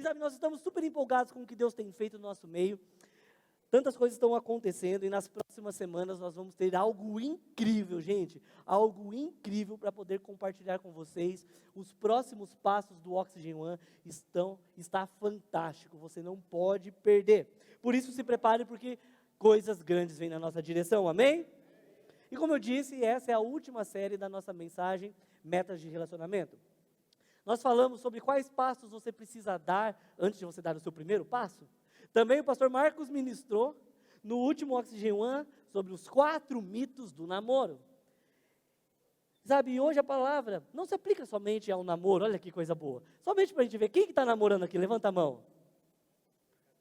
E sabe, nós estamos super empolgados com o que Deus tem feito no nosso meio. Tantas coisas estão acontecendo e nas próximas semanas nós vamos ter algo incrível, gente. Algo incrível para poder compartilhar com vocês. Os próximos passos do Oxygen One está fantástico. Você não pode perder. Por isso se prepare porque coisas grandes vêm na nossa direção, amém? E como eu disse, essa é a última série da nossa mensagem, Metas de Relacionamento. Nós falamos sobre quais passos você precisa dar antes de você dar o seu primeiro passo. Também o pastor Marcos ministrou no último Oxygen One sobre os 4 mitos do namoro. Sabe, e hoje a palavra não se aplica somente ao namoro, olha que coisa boa. Somente para a gente ver, quem que está namorando aqui? Levanta a mão.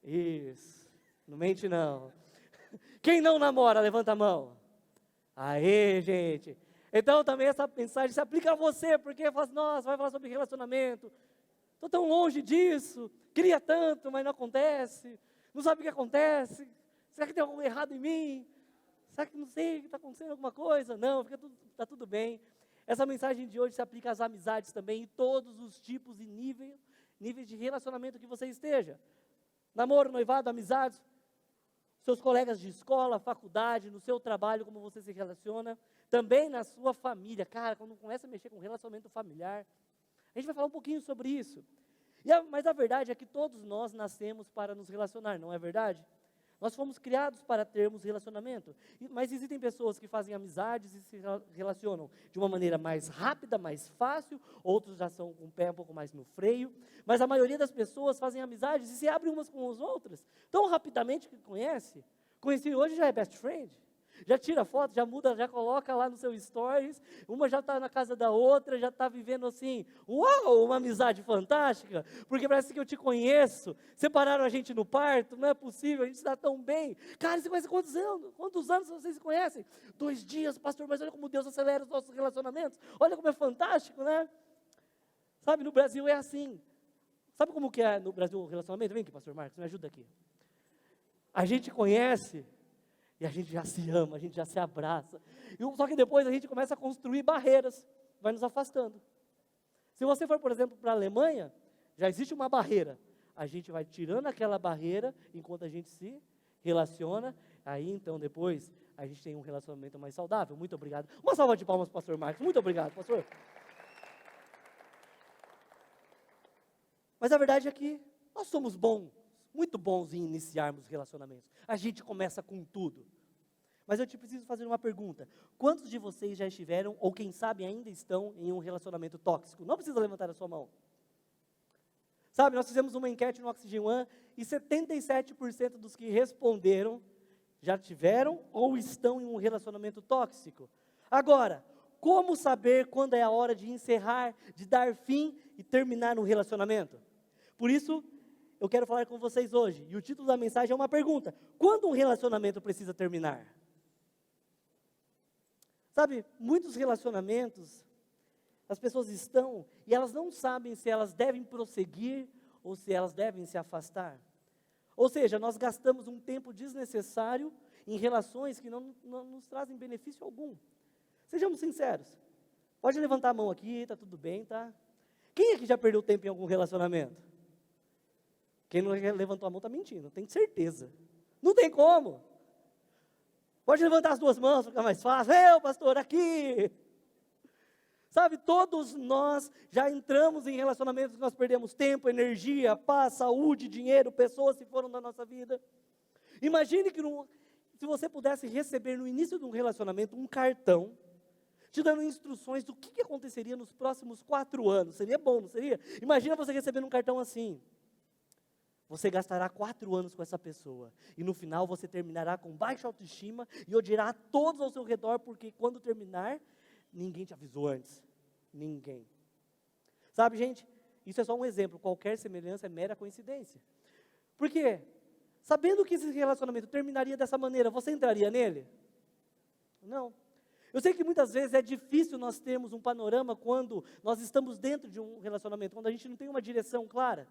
Isso, não mente não. Quem não namora, levanta a mão. Aê, gente. Então também essa mensagem se aplica a você, porque fala, nossa, vai falar sobre relacionamento. Estou tão longe disso, queria tanto, mas não acontece. Não sabe o que acontece. Será que tem algo errado em mim? Será que não sei, está acontecendo alguma coisa? Não, está tudo bem. Essa mensagem de hoje se aplica às amizades também, em todos os tipos e níveis de relacionamento que você esteja. Namoro, noivado, amizades, seus colegas de escola, faculdade, no seu trabalho, como você se relaciona. Também na sua família. Cara, quando começa a mexer com relacionamento familiar, a gente vai falar um pouquinho sobre isso. Mas a verdade é que todos nós nascemos para nos relacionar, não é verdade? Nós fomos criados para termos relacionamento. Mas existem pessoas que fazem amizades e se relacionam de uma maneira mais rápida, mais fácil. Outros já são com o pé um pouco mais no freio. Mas a maioria das pessoas fazem amizades e se abrem umas com as outras tão rapidamente que conhece. Conheci hoje já é best friend. Já tira foto, já muda, já coloca lá no seu stories, uma já está na casa da outra, já está vivendo assim, uau, uma amizade fantástica, porque parece que eu te conheço, separaram a gente no parto, não é possível, a gente está tão bem. Cara, você conhece quantos anos? Quantos anos vocês se conhecem? 2 dias, pastor, mas olha como Deus acelera os nossos relacionamentos, olha como é fantástico, né? Sabe, no Brasil é assim. Sabe como que é no Brasil o relacionamento? Vem aqui, pastor Marcos, me ajuda aqui. A gente conhece... E a gente já se ama, a gente já se abraça. Só que depois a gente começa a construir barreiras, vai nos afastando. Se você for, por exemplo, para a Alemanha, já existe uma barreira. A gente vai tirando aquela barreira enquanto a gente se relaciona. Aí então depois a gente tem um relacionamento mais saudável. Muito obrigado. Uma salva de palmas para o pastor Marcos. Muito obrigado, pastor. Mas a verdade é que nós somos bons. Muito bons em iniciarmos relacionamentos. A gente começa com tudo. Mas eu te preciso fazer uma pergunta. Quantos de vocês já estiveram, ou quem sabe ainda estão, em um relacionamento tóxico? Não precisa levantar a sua mão. Sabe, nós fizemos uma enquete no Oxygen One e 77% dos que responderam já tiveram ou estão em um relacionamento tóxico. Agora, como saber quando é a hora de encerrar, de dar fim e terminar um relacionamento? Por isso, eu quero falar com vocês hoje, e o título da mensagem é uma pergunta: quando um relacionamento precisa terminar? Sabe, muitos relacionamentos, as pessoas estão, e elas não sabem se elas devem prosseguir, ou se elas devem se afastar. Ou seja, nós gastamos um tempo desnecessário, em relações que não nos trazem benefício algum. Sejamos sinceros, pode levantar a mão aqui, está tudo bem, tá? Quem aqui já perdeu tempo em algum relacionamento? Quem não levantou a mão está mentindo, tenho certeza. Não tem como. Pode levantar as 2 mãos, fica mais fácil. Eu, pastor, aqui. Sabe, todos nós já entramos em relacionamentos que nós perdemos tempo, energia, paz, saúde, dinheiro, pessoas se foram da nossa vida. Imagine que se você pudesse receber no início de um relacionamento um cartão, te dando instruções do que aconteceria nos próximos 4 anos. Seria bom, não seria? Imagina você recebendo um cartão assim. Você gastará 4 anos com essa pessoa. E no final você terminará com baixa autoestima e odiará a todos ao seu redor, porque quando terminar, ninguém te avisou antes. Ninguém. Sabe, gente, isso é só um exemplo. Qualquer semelhança é mera coincidência. Por quê? Sabendo que esse relacionamento terminaria dessa maneira, você entraria nele? Não. Eu sei que muitas vezes é difícil nós termos um panorama quando nós estamos dentro de um relacionamento, quando a gente não tem uma direção clara.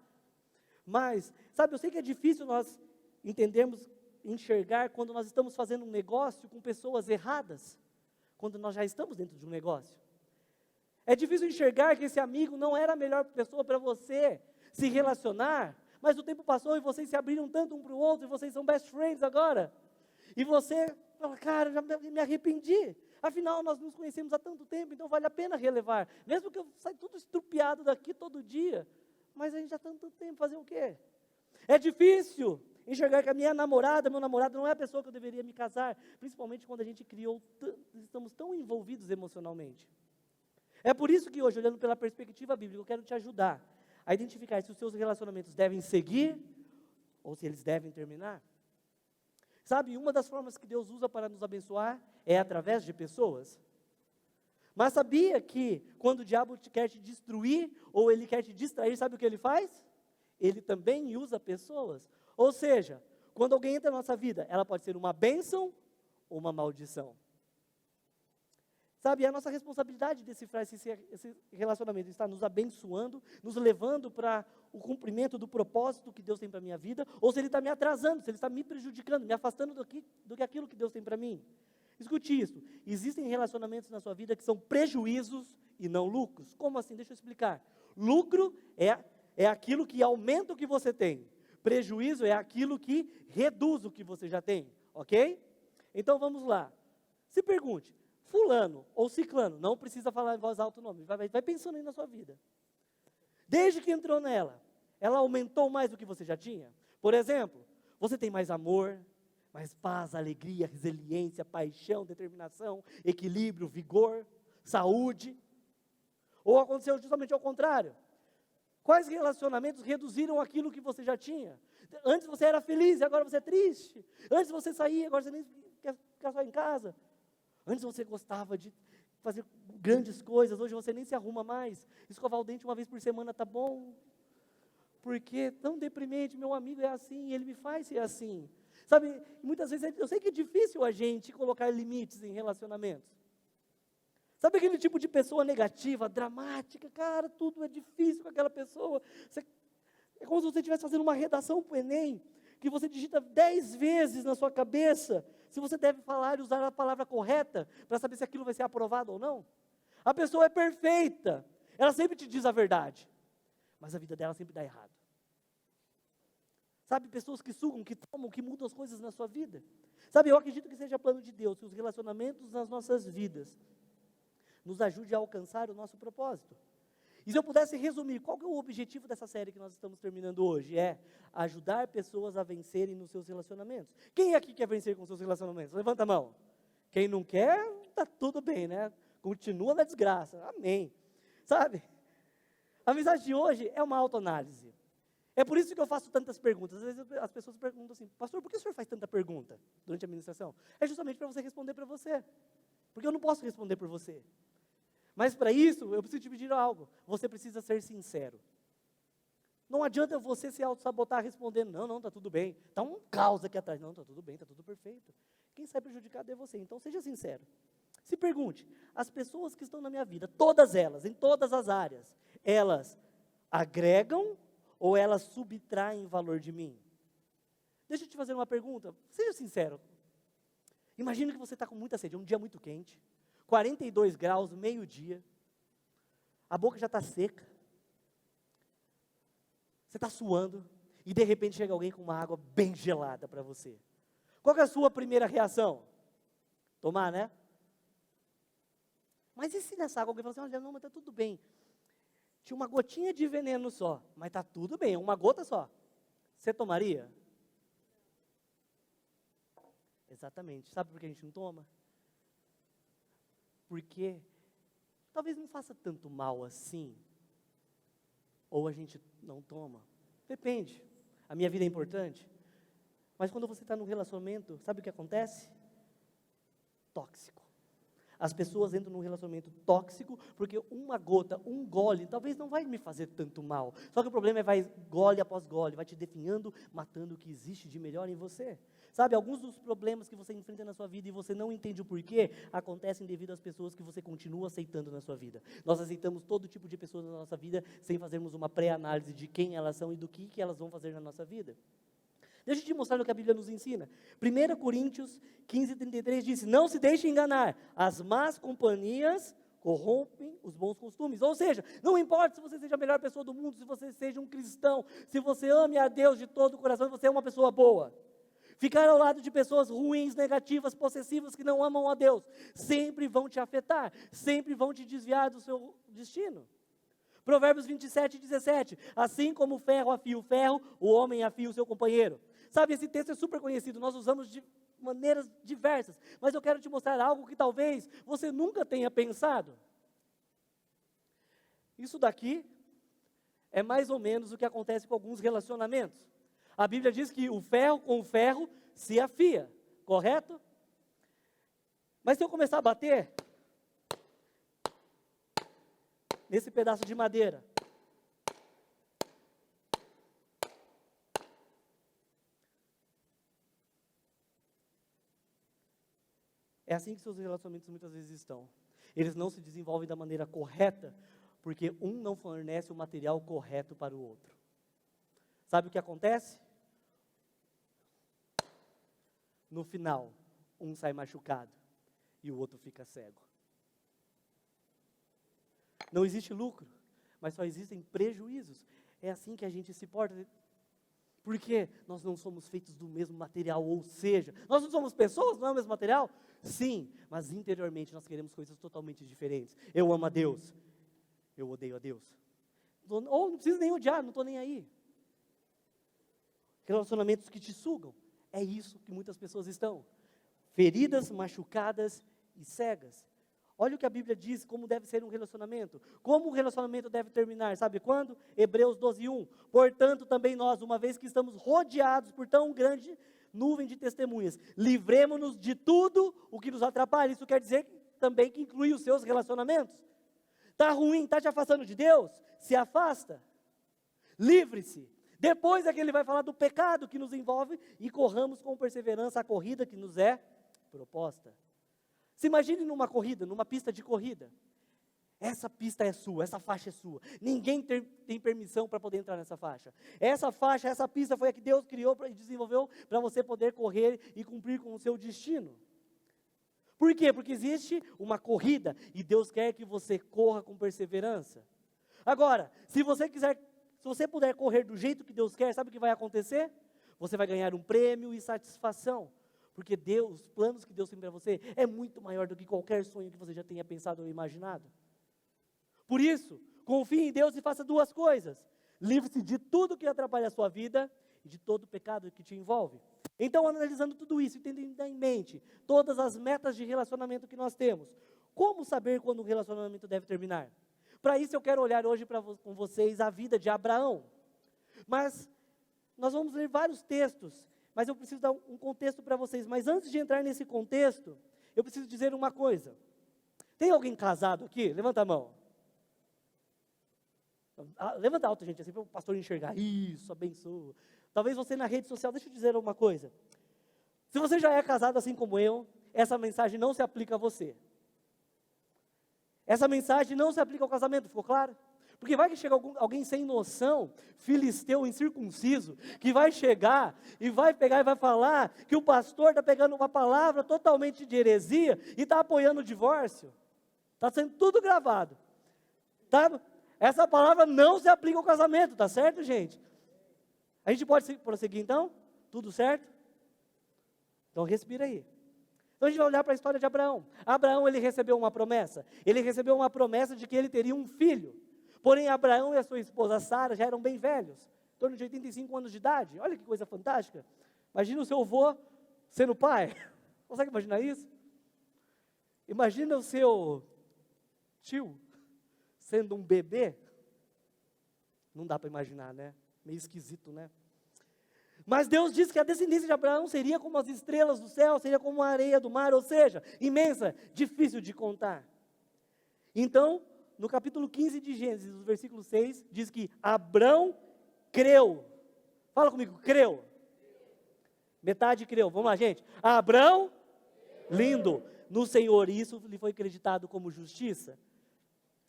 Mas, sabe, eu sei que é difícil nós entendermos, enxergar quando nós estamos fazendo um negócio com pessoas erradas, quando nós já estamos dentro de um negócio. É difícil enxergar que esse amigo não era a melhor pessoa para você se relacionar, mas o tempo passou e vocês se abriram tanto um para o outro, e vocês são best friends agora. E você fala, cara, já me arrependi. Afinal, nós nos conhecemos há tanto tempo, então vale a pena relevar. Mesmo que eu saia tudo estrupiado daqui todo dia, mas a gente já está tanto tempo, fazer o quê? É difícil enxergar que a minha namorada, meu namorado não é a pessoa que eu deveria me casar, principalmente quando a gente estamos tão envolvidos emocionalmente. É por isso que hoje, olhando pela perspectiva bíblica, eu quero te ajudar a identificar se os seus relacionamentos devem seguir ou se eles devem terminar. Sabe, uma das formas que Deus usa para nos abençoar é através de pessoas. Mas sabia que quando o diabo quer te destruir ou ele quer te distrair, sabe o que ele faz? Ele também usa pessoas. Ou seja, quando alguém entra na nossa vida, ela pode ser uma bênção ou uma maldição. Sabe, é a nossa responsabilidade decifrar se esse relacionamento está nos abençoando, nos levando para o cumprimento do propósito que Deus tem para a minha vida, ou se ele está me atrasando, se ele está me prejudicando, me afastando do que aquilo que Deus tem para mim. Escute isso, existem relacionamentos na sua vida que são prejuízos e não lucros. Como assim? Deixa eu explicar. Lucro é aquilo que aumenta o que você tem. Prejuízo é aquilo que reduz o que você já tem, ok? Então vamos lá. Se pergunte, fulano ou ciclano, não precisa falar em voz alta o nome, vai pensando aí na sua vida. Desde que entrou nela, ela aumentou mais do que você já tinha? Por exemplo, você tem mais amor, mais paz, alegria, resiliência, paixão, determinação, equilíbrio, vigor, saúde? Ou aconteceu justamente ao contrário? Quais relacionamentos reduziram aquilo que você já tinha? Antes você era feliz e agora você é triste. Antes você saía, agora você nem quer ficar só em casa. Antes você gostava de fazer grandes coisas, hoje você nem se arruma mais. Escovar o dente uma vez por semana tá bom. Porque tão deprimente, meu amigo é assim, ele me faz ser assim. Sabe, muitas vezes eu sei que é difícil a gente colocar limites em relacionamentos. Sabe aquele tipo de pessoa negativa, dramática, cara, tudo é difícil com aquela pessoa. É como se você estivesse fazendo uma redação para o Enem, que você digita 10 vezes na sua cabeça, se você deve falar e usar a palavra correta, para saber se aquilo vai ser aprovado ou não. A pessoa é perfeita, ela sempre te diz a verdade, mas a vida dela sempre dá errado. Sabe, pessoas que sugam, que tomam, que mudam as coisas na sua vida. Sabe, eu acredito que seja plano de Deus, que os relacionamentos nas nossas vidas nos ajude a alcançar o nosso propósito. E se eu pudesse resumir, qual que é o objetivo dessa série que nós estamos terminando hoje? É ajudar pessoas a vencerem nos seus relacionamentos. Quem aqui quer vencer com seus relacionamentos? Levanta a mão. Quem não quer, está tudo bem, né? Continua na desgraça. Amém. Sabe? A mensagem de hoje é uma autoanálise. É por isso que eu faço tantas perguntas. Às vezes as pessoas perguntam assim, pastor, por que o senhor faz tanta pergunta durante a ministração? É justamente para você responder para você. Porque eu não posso responder por você. Mas para isso, eu preciso te pedir algo. Você precisa ser sincero. Não adianta você se auto-sabotar respondendo, não, está tudo bem. Está um caos aqui atrás. Não, está tudo bem, está tudo perfeito. Quem sai prejudicado é você. Então, seja sincero. Se pergunte, as pessoas que estão na minha vida, todas elas, em todas as áreas, elas agregam ou elas subtraem valor de mim? Deixa eu te fazer uma pergunta. Seja sincero. Imagina que você está com muita sede, é um dia muito quente. 42 graus, meio-dia, a boca já está seca, você está suando, e de repente chega alguém com uma água bem gelada para você. Qual que é a sua primeira reação? Tomar, né? Mas e se nessa água alguém fala assim, olha, não, mas está tudo bem. Tinha uma gotinha de veneno só, mas está tudo bem, uma gota só. Você tomaria? Exatamente. Sabe por que a gente não toma? Porque talvez não faça tanto mal assim, ou a gente não toma. Depende. A minha vida é importante. Mas quando você está num relacionamento, sabe o que acontece? Tóxico. As pessoas entram num relacionamento tóxico, porque uma gota, um gole, talvez não vai me fazer tanto mal. Só que o problema é vai gole após gole, vai te definhando, matando o que existe de melhor em você. Sabe, alguns dos problemas que você enfrenta na sua vida e você não entende o porquê, acontecem devido às pessoas que você continua aceitando na sua vida. Nós aceitamos todo tipo de pessoas na nossa vida, sem fazermos uma pré-análise de quem elas são e do que elas vão fazer na nossa vida. Deixa eu te mostrar o que a Bíblia nos ensina. 1 Coríntios 15:33 diz, não se deixe enganar, as más companhias corrompem os bons costumes. Ou seja, não importa se você seja a melhor pessoa do mundo, se você seja um cristão, se você ame a Deus de todo o coração, você é uma pessoa boa. Ficar ao lado de pessoas ruins, negativas, possessivas, que não amam a Deus, sempre vão te afetar, sempre vão te desviar do seu destino. Provérbios 27:17, assim como o ferro afia o ferro, o homem afia o seu companheiro. Sabe, esse texto é super conhecido, nós usamos de maneiras diversas, mas eu quero te mostrar algo que talvez você nunca tenha pensado. Isso daqui é mais ou menos o que acontece com alguns relacionamentos. A Bíblia diz que o ferro com o ferro se afia, correto? Mas se eu começar a bater nesse pedaço de madeira, é assim que seus relacionamentos muitas vezes estão. Eles não se desenvolvem da maneira correta, porque um não fornece o material correto para o outro. Sabe o que acontece? No final, um sai machucado e o outro fica cego. Não existe lucro, mas só existem prejuízos. É assim que a gente se porta. Porque nós não somos feitos do mesmo material, ou seja, nós não somos pessoas, não é o mesmo material? Sim, mas interiormente nós queremos coisas totalmente diferentes. Eu amo a Deus, eu odeio a Deus. Ou não preciso nem odiar, não estou nem aí. Relacionamentos que te sugam, é isso que muitas pessoas estão. Feridas, machucadas e cegas. Olha o que a Bíblia diz, como deve ser um relacionamento. Como um relacionamento deve terminar, sabe quando? Hebreus 12:1. Portanto, também nós, uma vez que estamos rodeados por tão grande nuvem de testemunhas, livremo-nos de tudo o que nos atrapalha. Isso quer dizer também que inclui os seus relacionamentos. Está ruim, está te afastando de Deus? Se afasta. Livre-se. Depois é que ele vai falar do pecado que nos envolve e corramos com perseverança a corrida que nos é proposta. Se imagine numa corrida, numa pista de corrida. Essa pista é sua, essa faixa é sua. Ninguém tem permissão para poder entrar nessa faixa. Essa faixa, essa pista foi a que Deus criou e desenvolveu para você poder correr e cumprir com o seu destino. Por quê? Porque existe uma corrida e Deus quer que você corra com perseverança. Agora, se você puder correr do jeito que Deus quer, sabe o que vai acontecer? Você vai ganhar um prêmio e satisfação. Porque Deus, os planos que Deus tem para você, é muito maior do que qualquer sonho que você já tenha pensado ou imaginado. Por isso, confie em Deus e faça duas coisas. Livre-se de tudo que atrapalha a sua vida e de todo o pecado que te envolve. Então, analisando tudo isso e tendo em mente todas as metas de relacionamento que nós temos, como saber quando um relacionamento deve terminar? Para isso eu quero olhar hoje com vocês a vida de Abraão. Mas nós vamos ler vários textos, mas eu preciso dar um contexto para vocês. Mas antes de entrar nesse contexto, eu preciso dizer uma coisa. Tem alguém casado aqui? Levanta a mão. Levanta alto, gente, assim para o pastor enxergar. Isso, abençoa. Talvez você na rede social, deixa eu dizer uma coisa. Se você já é casado assim como eu, essa mensagem não se aplica a você. Essa mensagem não se aplica ao casamento, ficou claro? Porque vai que chega alguém sem noção, filisteu incircunciso, que vai chegar e vai pegar e vai falar que o pastor está pegando uma palavra totalmente de heresia e está apoiando o divórcio. Está sendo tudo gravado. Tá? Essa palavra não se aplica ao casamento, tá certo, gente? A gente pode prosseguir então? Tudo certo? Então respira aí. Então a gente vai olhar para a história de Abraão. Abraão, ele recebeu uma promessa. Ele recebeu uma promessa de que ele teria um filho. Porém, Abraão e a sua esposa Sara já eram bem velhos, em torno de 85 anos de idade. Olha que coisa fantástica. Imagina o seu avô sendo pai. Consegue imaginar isso? Imagina o seu tio sendo um bebê. Não dá para imaginar, né? Meio esquisito, né? Mas Deus disse que a descendência de Abraão seria como as estrelas do céu, seria como a areia do mar, ou seja, imensa, difícil de contar. Então, no capítulo 15 de Gênesis, no versículo 6, diz que Abrão creu. Fala comigo, creu. Metade creu, vamos lá, gente. Abrão, lindo, no Senhor, e isso lhe foi acreditado como justiça.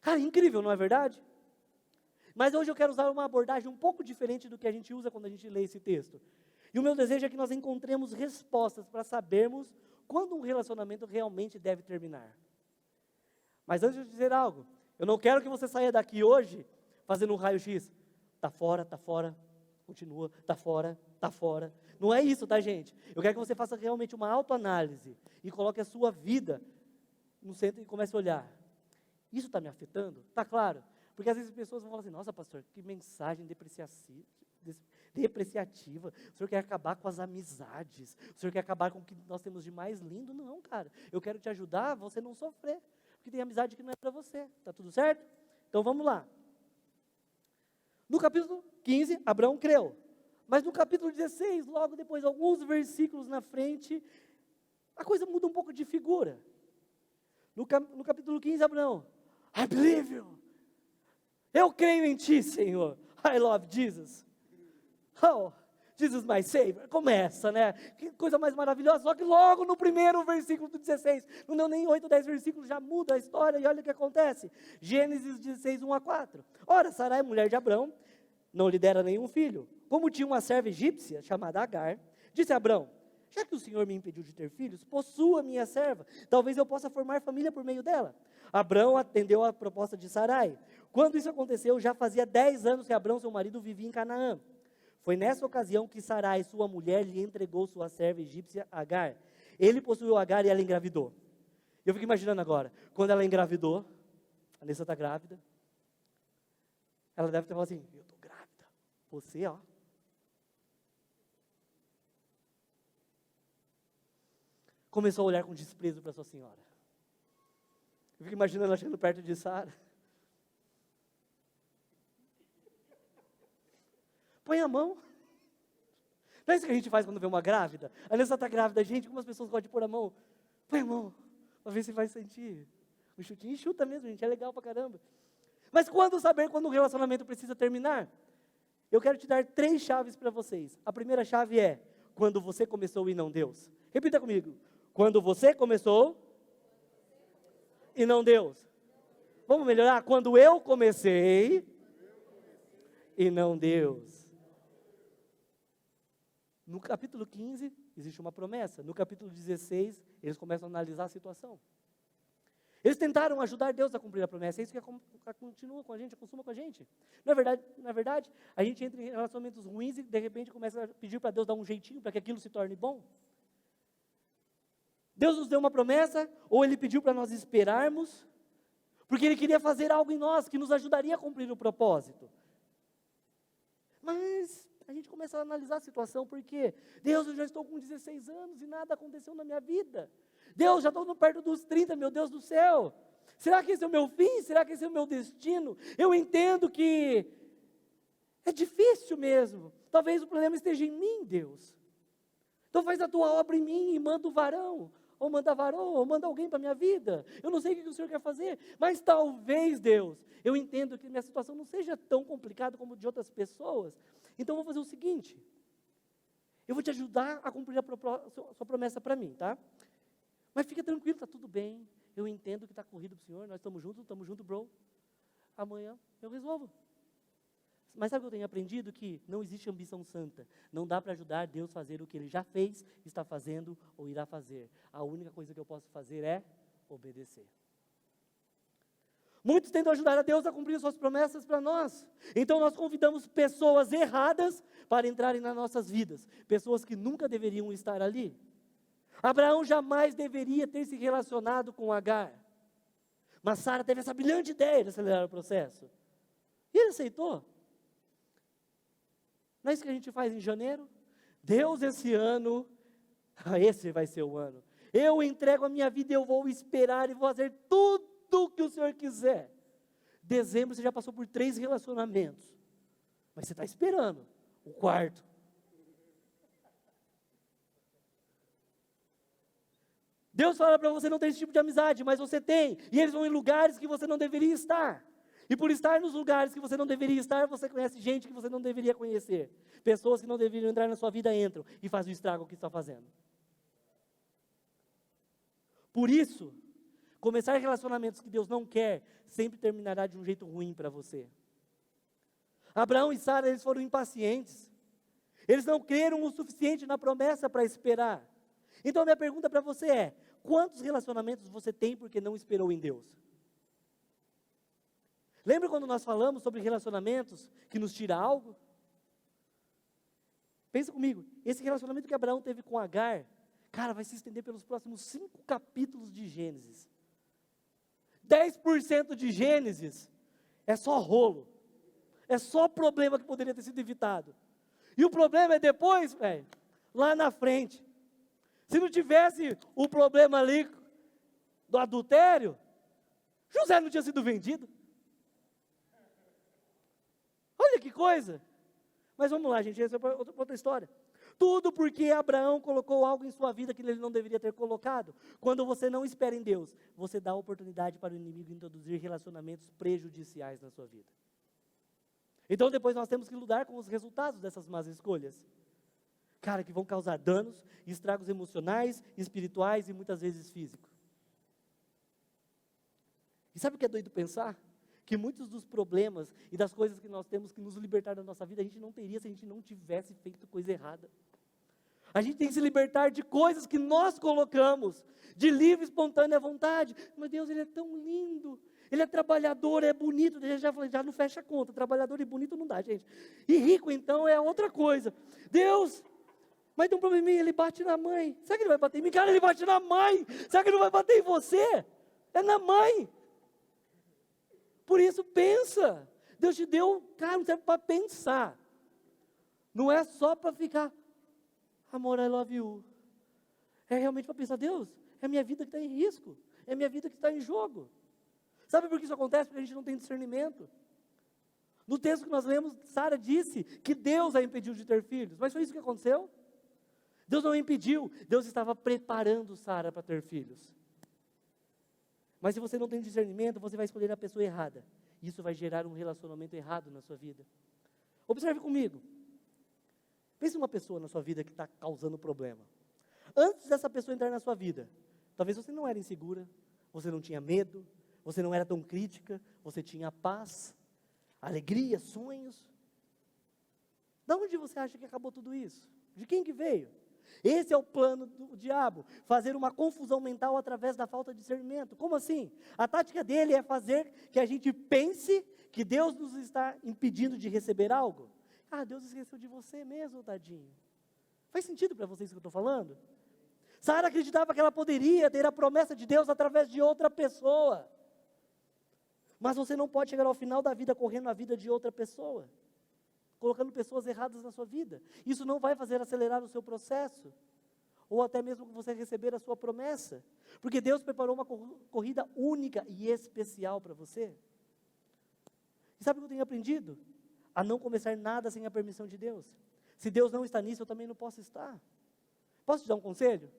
Cara, incrível, não é verdade? Mas hoje eu quero usar uma abordagem um pouco diferente do que a gente usa quando a gente lê esse texto. E o meu desejo é que nós encontremos respostas para sabermos quando um relacionamento realmente deve terminar. Mas antes de dizer algo, eu não quero que você saia daqui hoje fazendo um raio-x. Está fora, continua, está fora. Não é isso, tá, gente? Eu quero que você faça realmente uma autoanálise e coloque a sua vida no centro e comece a olhar. Isso está me afetando? Está claro? Porque às vezes as pessoas vão falar assim, nossa pastor, que mensagem depreciativa, o senhor quer acabar com as amizades, o senhor quer acabar com o que nós temos de mais lindo? Não, cara, eu quero te ajudar a você não sofrer, porque tem amizade que não é para você, tá tudo certo? Então vamos lá. No capítulo 15, Abraão creu, mas no capítulo 16, logo depois, alguns versículos na frente, a coisa muda um pouco de figura. No capítulo 15, Abraão, I believe you. Eu creio em ti, Senhor. I love Jesus. Oh, Jesus my Savior. Começa, né? Que coisa mais maravilhosa. Só que logo no primeiro versículo do 16, não deu nem 8, 10 versículos, já muda a história e olha o que acontece. Gênesis 16, 1 a 4. Ora, Sarai, mulher de Abrão, não lhe dera nenhum filho. Como tinha uma serva egípcia chamada Agar, disse a Abrão, já que o Senhor me impediu de ter filhos, possua minha serva. Talvez eu possa formar família por meio dela. Abrão atendeu à proposta de Sarai. Quando isso aconteceu, já fazia 10 anos que Abrão, seu marido, vivia em Canaã. Foi nessa ocasião que Sarai, sua mulher, lhe entregou sua serva egípcia Agar. Ele possuiu Agar e ela engravidou. Eu fico imaginando agora, quando ela engravidou, a Nessa está grávida, ela deve ter falado assim, eu estou grávida, você ó. Começou a olhar com desprezo para sua senhora. Eu fico imaginando ela chegando perto de Sara. Põe a mão. Não é isso que a gente faz quando vê uma grávida? A Nessa está grávida, gente, como as pessoas gostam de pôr a mão? Põe a mão, para ver se vai sentir. Um chutinho, chuta mesmo, gente, é legal pra caramba. Mas quando saber quando o relacionamento precisa terminar? Eu quero te dar 3 chaves para vocês. A primeira chave é, quando você começou e não Deus. Repita comigo. Quando você começou e não Deus. Vamos melhorar? Quando eu comecei e não Deus. No capítulo 15, existe uma promessa. No capítulo 16, eles começam a analisar a situação. Eles tentaram ajudar Deus a cumprir a promessa. É isso que continua com a gente, consuma com a gente. Não é verdade, a gente entra em relacionamentos ruins e de repente começa a pedir para Deus dar um jeitinho para que aquilo se torne bom. Deus nos deu uma promessa, ou Ele pediu para nós esperarmos, porque Ele queria fazer algo em nós que nos ajudaria a cumprir o propósito. Mas a gente começa a analisar a situação, porque Deus, eu já estou com 16 anos e nada aconteceu na minha vida. Deus, já estou perto dos 30, meu Deus do céu. Será que esse é o meu fim? Será que esse é o meu destino? Eu entendo que é difícil mesmo. Talvez o problema esteja em mim, Deus. Então faz a tua obra em mim e manda o varão. Ou manda varão, ou manda alguém para a minha vida. Eu não sei o que o Senhor quer fazer, mas talvez, Deus, eu entendo que minha situação não seja tão complicada como de outras pessoas. Então, eu vou fazer o seguinte, eu vou te ajudar a cumprir a sua promessa para mim, tá? Mas fica tranquilo, está tudo bem, eu entendo que está corrido para o Senhor, nós estamos juntos, bro. Amanhã eu resolvo. Mas sabe o que eu tenho aprendido? Que não existe ambição santa. Não dá para ajudar Deus a fazer o que Ele já fez, está fazendo ou irá fazer. A única coisa que eu posso fazer é obedecer. Muitos tentam ajudar a Deus a cumprir suas promessas para nós. Então nós convidamos pessoas erradas para entrarem nas nossas vidas. Pessoas que nunca deveriam estar ali. Abraão jamais deveria ter se relacionado com Agar. Mas Sara teve essa brilhante ideia de acelerar o processo. E ele aceitou. Não é isso que a gente faz em janeiro? Deus, esse ano, esse vai ser o ano. Eu entrego a minha vida e eu vou esperar e vou fazer tudo o que o Senhor quiser. Dezembro você já passou por 3 relacionamentos. Mas você está esperando o 4º. Deus fala para você não ter esse tipo de amizade, mas você tem. E eles vão em lugares que você não deveria estar. E por estar nos lugares que você não deveria estar, você conhece gente que você não deveria conhecer. Pessoas que não deveriam entrar na sua vida entram e fazem o estrago que está fazendo. Por isso, começar relacionamentos que Deus não quer, sempre terminará de um jeito ruim para você. Abraão e Sara, eles foram impacientes. Eles não creram o suficiente na promessa para esperar. Então, minha pergunta para você é, quantos relacionamentos você tem porque não esperou em Deus? Lembra quando nós falamos sobre relacionamentos que nos tira algo? Pensa comigo, esse relacionamento que Abraão teve com Agar, cara, vai se estender pelos próximos 5 capítulos de Gênesis. 10% de Gênesis é só rolo. É só problema que poderia ter sido evitado. E o problema é depois, velho, lá na frente. Se não tivesse o problema ali do adultério, José não tinha sido vendido. Olha que coisa. Mas vamos lá, gente, essa é outra história. Tudo porque Abraão colocou algo em sua vida que ele não deveria ter colocado. Quando você não espera em Deus, você dá oportunidade para o inimigo introduzir relacionamentos prejudiciais na sua vida. Então depois nós temos que lidar com os resultados dessas más escolhas. Cara, que vão causar danos, estragos emocionais, espirituais e muitas vezes físicos. E sabe o que é doido pensar? Que muitos dos problemas e das coisas que nós temos que nos libertar da nossa vida, a gente não teria se a gente não tivesse feito coisa errada. A gente tem que se libertar de coisas que nós colocamos, de livre, espontânea vontade. Mas Deus, Ele é tão lindo, Ele é trabalhador, é bonito, já não fecha a conta, trabalhador e bonito não dá, gente. E rico, então, é outra coisa. Deus, mas tem um probleminha, Ele bate na mãe. Será que Ele vai bater em mim? Cara, Ele bate na mãe. Será que Ele não vai bater em você? É na mãe. Por isso, pensa. Deus te deu, cara, não serve para pensar. Não é só para ficar, amor, I love you. É realmente para pensar, Deus, é a minha vida que está em risco. É a minha vida que está em jogo. Sabe por que isso acontece? Porque a gente não tem discernimento. No texto que nós lemos, Sara disse que Deus a impediu de ter filhos. Mas foi isso que aconteceu? Deus não a impediu. Deus estava preparando Sara para ter filhos. Mas se você não tem discernimento, você vai escolher a pessoa errada. Isso vai gerar um relacionamento errado na sua vida. Observe comigo. Pense uma pessoa na sua vida que está causando problema. Antes dessa pessoa entrar na sua vida, talvez você não era insegura, você não tinha medo, você não era tão crítica, você tinha paz, alegria, sonhos. De onde você acha que acabou tudo isso? De quem que veio? Esse é o plano do diabo, fazer uma confusão mental através da falta de discernimento. Como assim? A tática dele é fazer que a gente pense que Deus nos está impedindo de receber algo. Ah, Deus esqueceu de você mesmo, tadinho. Faz sentido para vocês o que eu estou falando? Sara acreditava que ela poderia ter a promessa de Deus através de outra pessoa. Mas você não pode chegar ao final da vida correndo a vida de outra pessoa, colocando pessoas erradas na sua vida. Isso não vai fazer acelerar o seu processo, ou até mesmo você receber a sua promessa, porque Deus preparou uma corrida única e especial para você. E sabe o que eu tenho aprendido? A não começar nada sem a permissão de Deus. Se Deus não está nisso, eu também não posso estar. Posso te dar um conselho?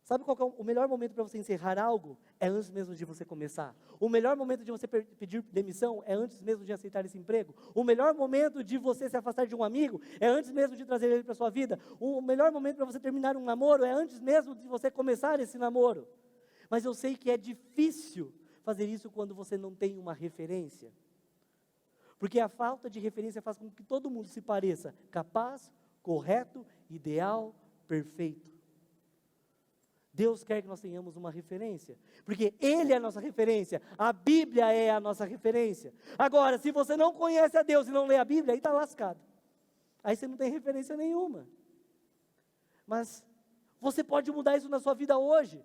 Sabe qual que é o melhor momento para você encerrar algo? É antes mesmo de você começar. O melhor momento de você pedir demissão é antes mesmo de aceitar esse emprego. O melhor momento de você se afastar de um amigo é antes mesmo de trazer ele para a sua vida. O melhor momento para você terminar um namoro é antes mesmo de você começar esse namoro. Mas eu sei que é difícil fazer isso quando você não tem uma referência. Porque a falta de referência faz com que todo mundo se pareça capaz, correto, ideal, perfeito. Deus quer que nós tenhamos uma referência, porque Ele é a nossa referência, a Bíblia é a nossa referência. Agora, se você não conhece a Deus e não lê a Bíblia, aí está lascado. Aí você não tem referência nenhuma. Mas você pode mudar isso na sua vida hoje.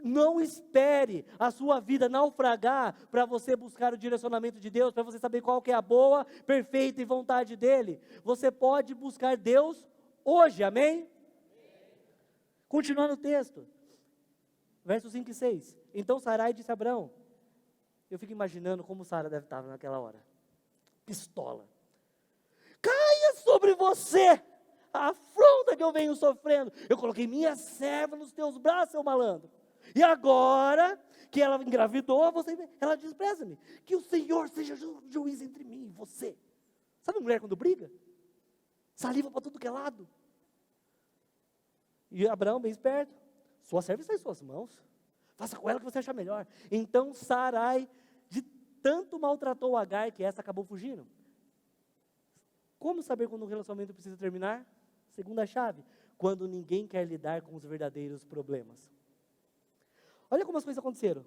Não espere a sua vida naufragar para você buscar o direcionamento de Deus, para você saber qual que é a boa, perfeita e vontade dEle. Você pode buscar Deus hoje, amém? Continuando o texto. Versos 5 e 6. Então Sarai disse a Abraão. Eu fico imaginando como Sara deve estar naquela hora. Pistola. Caia sobre você a afronta que eu venho sofrendo. Eu coloquei minha serva nos teus braços, seu malandro. E agora que ela engravidou, ela despreza-me. Que o Senhor seja juiz entre mim e você. Sabe a mulher quando briga? Saliva para tudo que é lado. E Abraão, bem esperto, sua serva está em suas mãos, faça com ela o que você achar melhor. Então Sarai, de tanto maltratou Agar, que essa acabou fugindo. Como saber quando um relacionamento precisa terminar? Segunda chave, quando ninguém quer lidar com os verdadeiros problemas. Olha como as coisas aconteceram.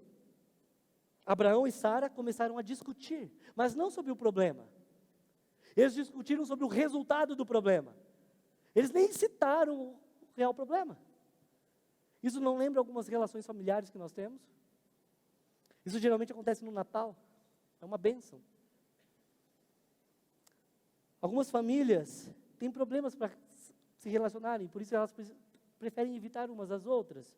Abraão e Sara começaram a discutir, mas não sobre o problema. Eles discutiram sobre o resultado do problema. Eles nem citaram o real problema. Isso não lembra algumas relações familiares que nós temos? Isso geralmente acontece no Natal. É uma bênção. Algumas famílias têm problemas para se relacionarem, por isso elas preferem evitar umas às outras.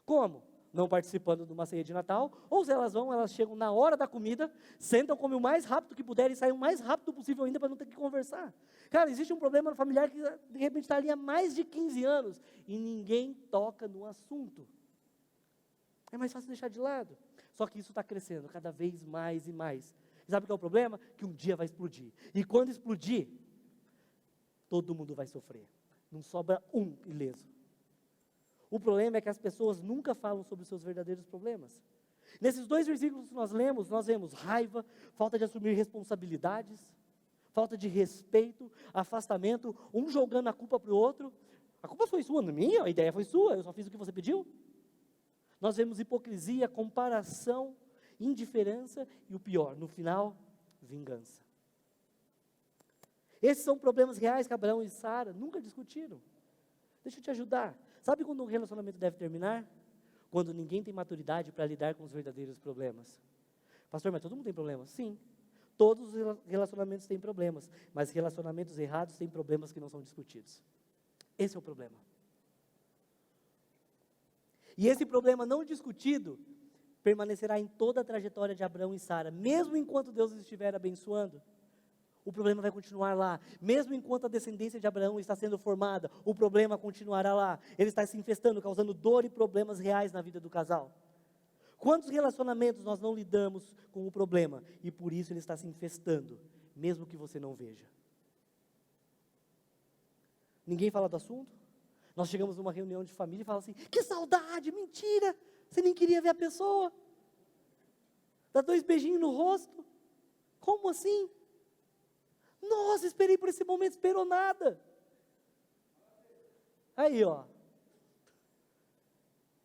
Como? Não participando de uma ceia de Natal, ou se elas vão, elas chegam na hora da comida, sentam, comem o mais rápido que puderem e saem o mais rápido possível ainda para não ter que conversar. Cara, existe um problema no familiar que de repente está ali há mais de 15 anos e ninguém toca no assunto. É mais fácil deixar de lado. Só que isso está crescendo cada vez mais e mais. E sabe qual é o problema? Que um dia vai explodir. E quando explodir, todo mundo vai sofrer. Não sobra um ileso. O problema é que as pessoas nunca falam sobre os seus verdadeiros problemas. Nesses 2 versículos que nós vemos raiva, falta de assumir responsabilidades, falta de respeito, afastamento, um jogando a culpa para o outro. A culpa foi sua, não é minha, a ideia foi sua, eu só fiz o que você pediu. Nós vemos hipocrisia, comparação, indiferença e o pior, no final, vingança. Esses são problemas reais que Abraão e Sara nunca discutiram. Deixa eu te ajudar. Sabe quando um relacionamento deve terminar? Quando ninguém tem maturidade para lidar com os verdadeiros problemas. Pastor, mas todo mundo tem problemas? Sim. Todos os relacionamentos têm problemas, mas relacionamentos errados têm problemas que não são discutidos. Esse é o problema. E esse problema não discutido permanecerá em toda a trajetória de Abraão e Sara, mesmo enquanto Deus os estiver abençoando. O problema vai continuar lá, mesmo enquanto a descendência de Abraão está sendo formada, o problema continuará lá, ele está se infestando, causando dor e problemas reais na vida do casal. Quantos relacionamentos nós não lidamos com o problema, e por isso ele está se infestando, mesmo que você não veja? Ninguém fala do assunto? Nós chegamos numa reunião de família e falamos assim, que saudade, mentira, você nem queria ver a pessoa, dá 2 beijinhos no rosto, como assim? Nossa, esperei por esse momento, esperou nada. Aí, ó.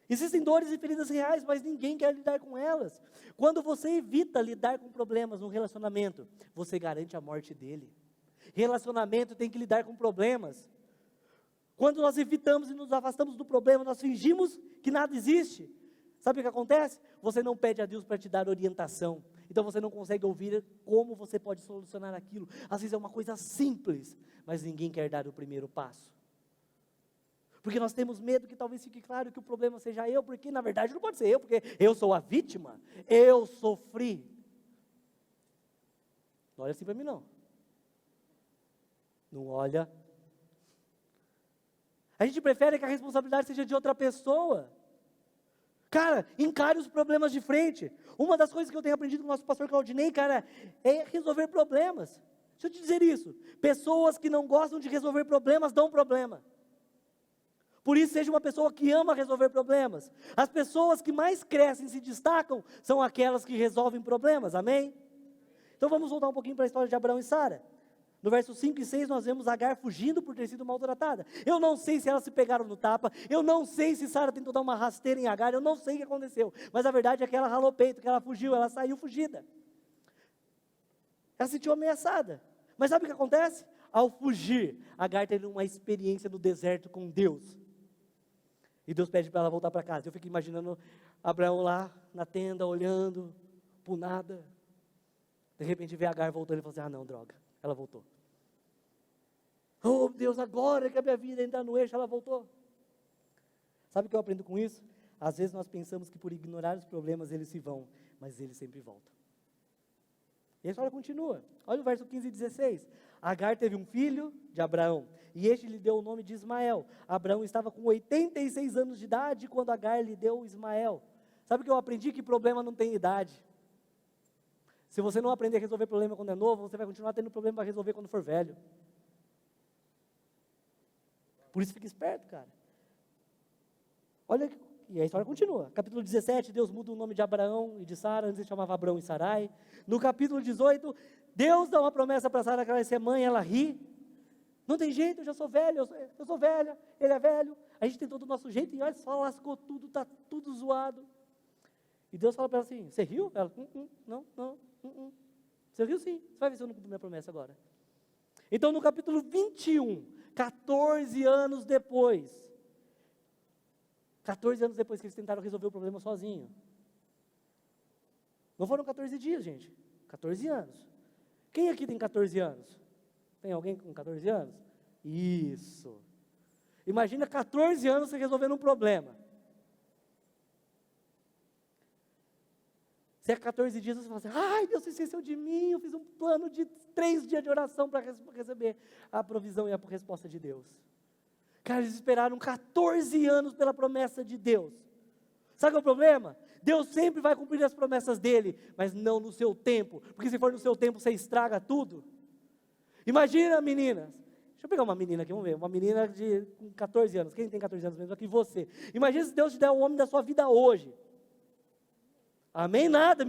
Existem dores e feridas reais, mas ninguém quer lidar com elas. Quando você evita lidar com problemas no relacionamento, você garante a morte dele. Relacionamento tem que lidar com problemas. Quando nós evitamos e nos afastamos do problema, nós fingimos que nada existe. Sabe o que acontece? Você não pede a Deus para te dar orientação. Então você não consegue ouvir como você pode solucionar aquilo. Às vezes é uma coisa simples, mas ninguém quer dar o primeiro passo. Porque nós temos medo que talvez fique claro que o problema seja eu, porque na verdade não pode ser eu, porque eu sou a vítima, eu sofri. Não olha assim para mim não. Não olha. A gente prefere que a responsabilidade seja de outra pessoa. Cara, encare os problemas de frente. Uma das coisas que eu tenho aprendido com o nosso pastor Claudinei, cara, é resolver problemas. Deixa eu te dizer isso. Pessoas que não gostam de resolver problemas, dão problema. Por isso, seja uma pessoa que ama resolver problemas. As pessoas que mais crescem e se destacam, são aquelas que resolvem problemas, amém? Então vamos voltar um pouquinho para a história de Abraão e Sara. No verso 5 e 6 nós vemos Agar fugindo por ter sido maltratada. Eu não sei se elas se pegaram no tapa, eu não sei se Sara tentou dar uma rasteira em Agar, eu não sei o que aconteceu. Mas a verdade é que ela ralou peito, que ela fugiu, ela saiu fugida. Ela se sentiu ameaçada. Mas sabe o que acontece? Ao fugir, Agar teve uma experiência no deserto com Deus. E Deus pede para ela voltar para casa. Eu fico imaginando Abraão lá na tenda, olhando, por nada. De repente vê Agar voltando e fala assim, não, droga. Ela voltou. Oh Deus, agora que a minha vida entra no eixo, ela voltou. Sabe o que eu aprendo com isso? Às vezes nós pensamos que por ignorar os problemas eles se vão, mas eles sempre voltam. E a história continua. Olha o verso 15 e 16. Agar teve um filho de Abraão, e este lhe deu o nome de Ismael. Abraão estava com 86 anos de idade quando Agar lhe deu Ismael. Sabe o que eu aprendi? Que problema não tem idade. Se você não aprender a resolver problema quando é novo, você vai continuar tendo problema para resolver quando for velho. Por isso fique esperto, cara. Olha, e a história continua. Capítulo 17, Deus muda o nome de Abraão e de Sara, antes ele chamava Abrão e Sarai. No capítulo 18, Deus dá uma promessa para Sara que ela vai ser mãe, ela ri. Não tem jeito, eu já sou velho, eu sou velha, ele é velho. A gente tem todo o nosso jeito e olha só, lascou tudo, está tudo zoado. E Deus fala para ela assim, você riu? Ela, não. Você riu sim, você vai ver se eu não cumpro minha promessa agora. Então no capítulo 21, 14 anos depois que eles tentaram resolver o problema sozinho. Não foram 14 dias, gente, 14 anos. Quem aqui tem 14 anos? Tem alguém com 14 anos? Isso. Imagina 14 anos você resolvendo um problema. Se é 14 dias, você fala assim, ai, Deus se esqueceu de mim, eu fiz um plano de 3 dias de oração para receber a provisão e a resposta de Deus. Cara, eles esperaram 14 anos pela promessa de Deus. Sabe qual é o problema? Deus sempre vai cumprir as promessas dele, mas não no seu tempo, porque se for no seu tempo, você estraga tudo. Imagina, meninas, deixa eu pegar uma menina aqui, vamos ver, uma menina com 14 anos, quem tem 14 anos mesmo aqui? Você. Imagina se Deus te der o homem da sua vida hoje. Amém? Nada,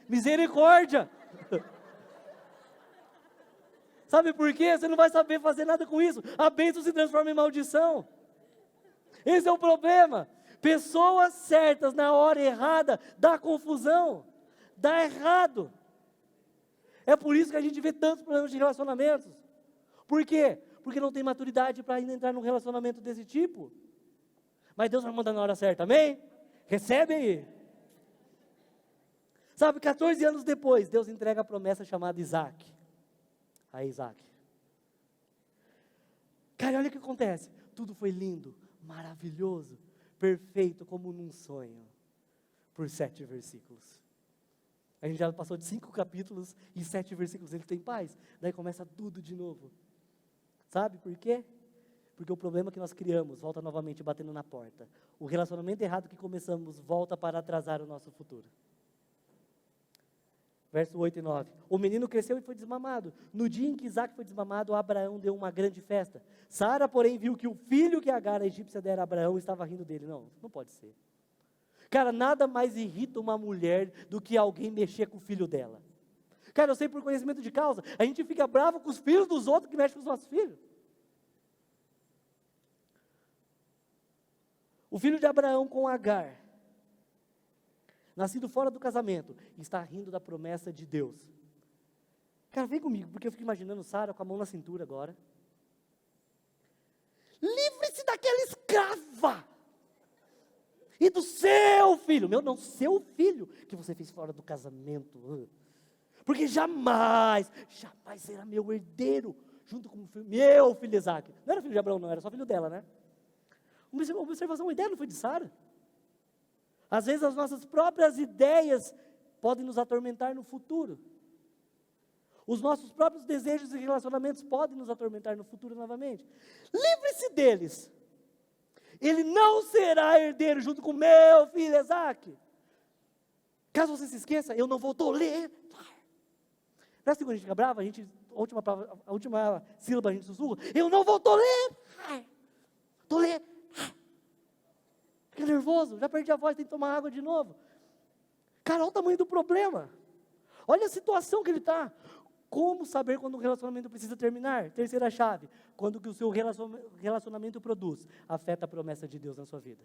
misericórdia. Sabe por quê? Você não vai saber fazer nada com isso. A bênção se transforma em maldição. Esse é o problema. Pessoas certas na hora errada dá confusão, dá errado. É por isso que a gente vê tantos problemas de relacionamentos. Por quê? Porque não tem maturidade para ainda entrar num relacionamento desse tipo. Mas Deus vai mandar na hora certa, amém? Recebe aí. Sabe, 14 anos depois, Deus entrega a promessa chamada Isaac. A Isaac. Cara, olha o que acontece. Tudo foi lindo, maravilhoso, perfeito, como num sonho. Por 7 versículos. A gente já passou de 5 capítulos e 7 versículos ele tem paz. Daí começa tudo de novo. Sabe por quê? Porque o problema que nós criamos volta novamente batendo na porta. O relacionamento errado que começamos volta para atrasar o nosso futuro. Verso 8 e 9. O menino cresceu e foi desmamado. No dia em que Isaac foi desmamado, Abraão deu uma grande festa. Sara, porém, viu que o filho que Agar, a egípcia, dera a Abraão, estava rindo dele. Não pode ser. Cara, nada mais irrita uma mulher do que alguém mexer com o filho dela. Cara, eu sei por conhecimento de causa, a gente fica bravo com os filhos dos outros que mexem com os nossos filhos. O filho de Abraão com Agar, nascido fora do casamento, está rindo da promessa de Deus. Cara, vem comigo, porque eu fico imaginando Sara com a mão na cintura agora. Livre-se daquela escrava! E do seu filho, meu não, seu filho, que você fez fora do casamento. Porque jamais será meu herdeiro, junto com o filho, meu filho Isaac. Não era filho de Abraão, não, era só filho dela, né? Uma observação, uma ideia não foi de Sara. Às vezes as nossas próprias ideias podem nos atormentar no futuro. Os nossos próprios desejos e relacionamentos podem nos atormentar no futuro novamente. Livre-se deles. Ele não será herdeiro junto com meu filho Isaac. Caso você se esqueça, eu não vou tolerar. Não é assim quando a gente fica bravo, a última sílaba a gente sussurra. Eu não vou tolerar. Tolerar. Fica nervoso, já perdi a voz, tem que tomar água de novo. Cara, olha o tamanho do problema. Olha a situação que ele está. Como saber quando um relacionamento precisa terminar? Terceira chave, quando o que o seu relacionamento produz afeta a promessa de Deus na sua vida.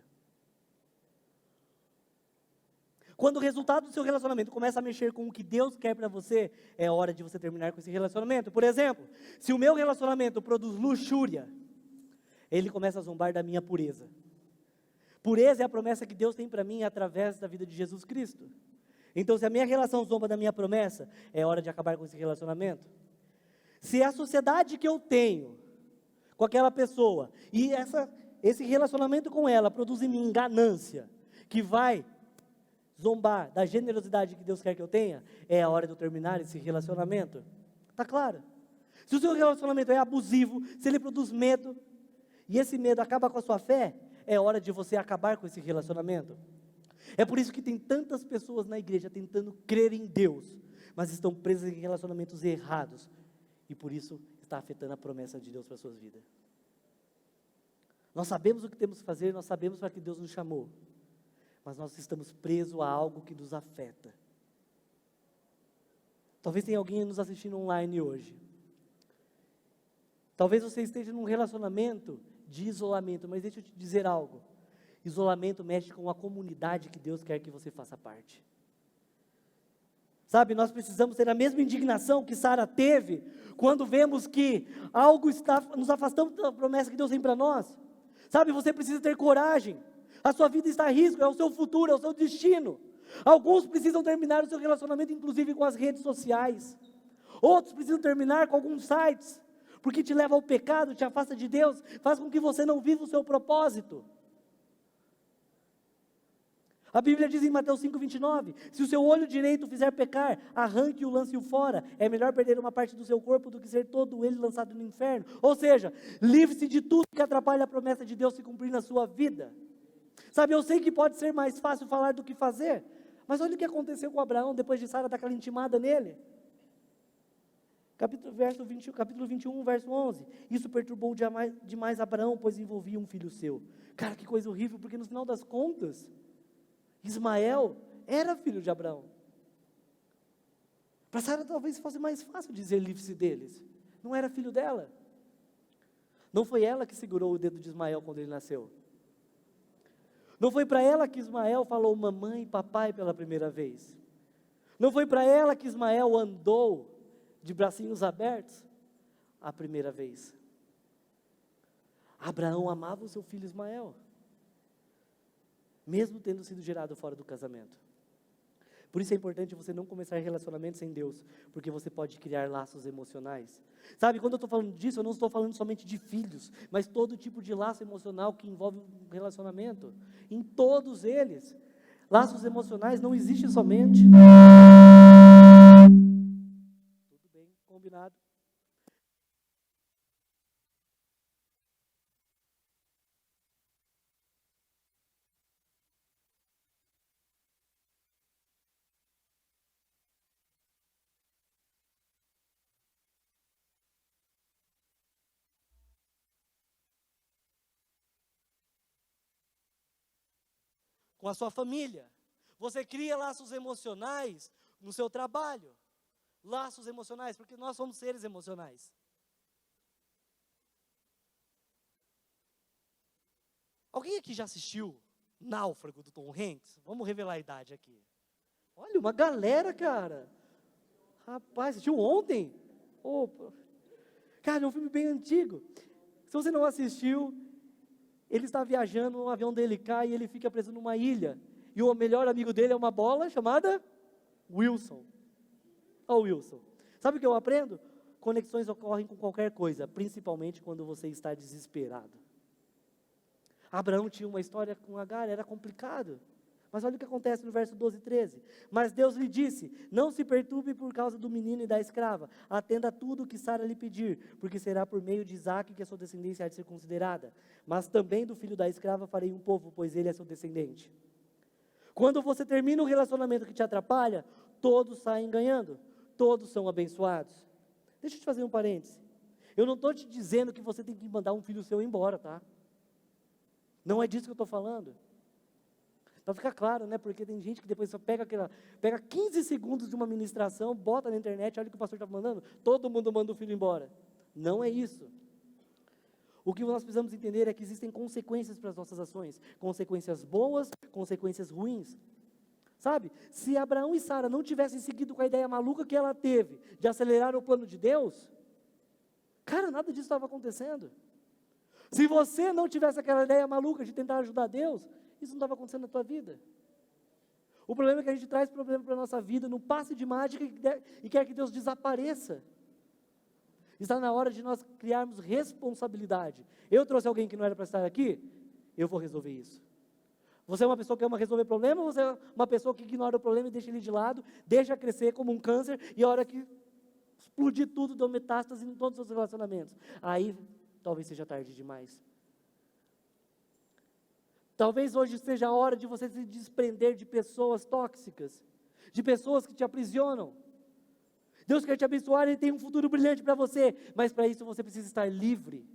Quando o resultado do seu relacionamento começa a mexer com o que Deus quer para você, é hora de você terminar com esse relacionamento. Por exemplo, se o meu relacionamento produz luxúria, ele começa a zombar da minha pureza. Pureza é a promessa que Deus tem para mim através da vida de Jesus Cristo. Então, se a minha relação zomba da minha promessa, é hora de acabar com esse relacionamento. Se a sociedade que eu tenho com aquela pessoa, e esse relacionamento com ela produz em mim ganância, que vai zombar da generosidade que Deus quer que eu tenha, é a hora de eu terminar esse relacionamento. Está claro? Se o seu relacionamento é abusivo, se ele produz medo, e esse medo acaba com a sua fé, é hora de você acabar com esse relacionamento. É por isso que tem tantas pessoas na igreja tentando crer em Deus, mas estão presas em relacionamentos errados, e por isso está afetando a promessa de Deus para as suas vidas. Nós sabemos o que temos que fazer, nós sabemos para que Deus nos chamou, mas nós estamos presos a algo que nos afeta. Talvez tenha alguém nos assistindo online hoje. Talvez você esteja num relacionamento de isolamento, mas deixa eu te dizer algo. Isolamento mexe com a comunidade que Deus quer que você faça parte. Sabe, nós precisamos ter a mesma indignação que Sara teve quando vemos que algo está nos afastando da promessa que Deus tem para nós. Sabe, você precisa ter coragem. A sua vida está a risco, é o seu futuro, é o seu destino. Alguns precisam terminar o seu relacionamento, inclusive com as redes sociais. Outros precisam terminar com alguns sites, porque te leva ao pecado, te afasta de Deus, faz com que você não viva o seu propósito. A Bíblia diz em Mateus 5,29, se o seu olho direito fizer pecar, arranque-o, lance-o fora. É melhor perder uma parte do seu corpo do que ser todo ele lançado no inferno. Ou seja, livre-se de tudo que atrapalha a promessa de Deus se cumprir na sua vida. Sabe, eu sei que pode ser mais fácil falar do que fazer, mas olha o que aconteceu com Abraão depois de Sara dar aquela intimada nele. Capítulo 21, verso 11. Isso perturbou demais Abraão, pois envolvia um filho seu. Cara, que coisa horrível, porque no final das contas, Ismael era filho de Abraão. Para Sara talvez fosse mais fácil dizer livre-se deles. Não era filho dela. Não foi ela que segurou o dedo de Ismael quando ele nasceu. Não foi para ela que Ismael falou mamãe e papai pela primeira vez. Não foi para ela que Ismael andou de bracinhos abertos a primeira vez. Abraão amava o seu filho Ismael, mesmo tendo sido gerado fora do casamento. Por isso é importante você não começar relacionamento sem Deus, porque você pode criar laços emocionais. Sabe, quando eu estou falando disso, eu não estou falando somente de filhos, mas todo tipo de laço emocional que envolve um relacionamento. Em todos eles, laços emocionais não existem somente. Tudo bem, combinado. Com a sua família. Você cria laços emocionais no seu trabalho. Laços emocionais, porque nós somos seres emocionais. Alguém aqui já assistiu Náufrago do Tom Hanks? Vamos revelar a idade aqui. Olha, uma galera, cara. Rapaz, assistiu ontem? Opa. Cara, é um filme bem antigo. Se você não assistiu, ele está viajando, um avião dele cai e ele fica preso numa ilha. E o melhor amigo dele é uma bola chamada Wilson. Ó, Wilson. Sabe o que eu aprendo? Conexões ocorrem com qualquer coisa, principalmente quando você está desesperado. Abraão tinha uma história com Agar, era complicado. Mas olha o que acontece no verso 12 e 13. Mas Deus lhe disse, não se perturbe por causa do menino e da escrava. Atenda a tudo o que Sara lhe pedir, porque será por meio de Isaque que a sua descendência há de ser considerada. Mas também do filho da escrava farei um povo, pois ele é seu descendente. Quando você termina um relacionamento que te atrapalha, todos saem ganhando. Todos são abençoados. Deixa eu te fazer um parêntese. Eu não estou te dizendo que você tem que mandar um filho seu embora, tá? Não é disso que eu estou falando. Para ficar claro, né? Porque tem gente que depois só pega 15 segundos de uma ministração, bota na internet, olha o que o pastor está mandando, todo mundo manda o filho embora. Não é isso. O que nós precisamos entender é que existem consequências para as nossas ações. Consequências boas, consequências ruins. Sabe? Se Abraão e Sara não tivessem seguido com a ideia maluca que ela teve, de acelerar o plano de Deus, cara, nada disso estava acontecendo. Se você não tivesse aquela ideia maluca de tentar ajudar Deus, isso não estava acontecendo na tua vida. O problema é que a gente traz problema para a nossa vida, num passe de mágica e quer que Deus desapareça. Está na hora de nós criarmos responsabilidade. Eu trouxe alguém que não era para estar aqui, eu vou resolver isso. Você é uma pessoa que ama resolver problema, ou você é uma pessoa que ignora o problema e deixa ele de lado, deixa crescer como um câncer, e a hora que explodir tudo, deu metástase em todos os seus relacionamentos. Aí, talvez seja tarde demais. Talvez hoje seja a hora de você se desprender de pessoas tóxicas, de pessoas que te aprisionam. Deus quer te abençoar, Ele tem um futuro brilhante para você, mas para isso você precisa estar livre.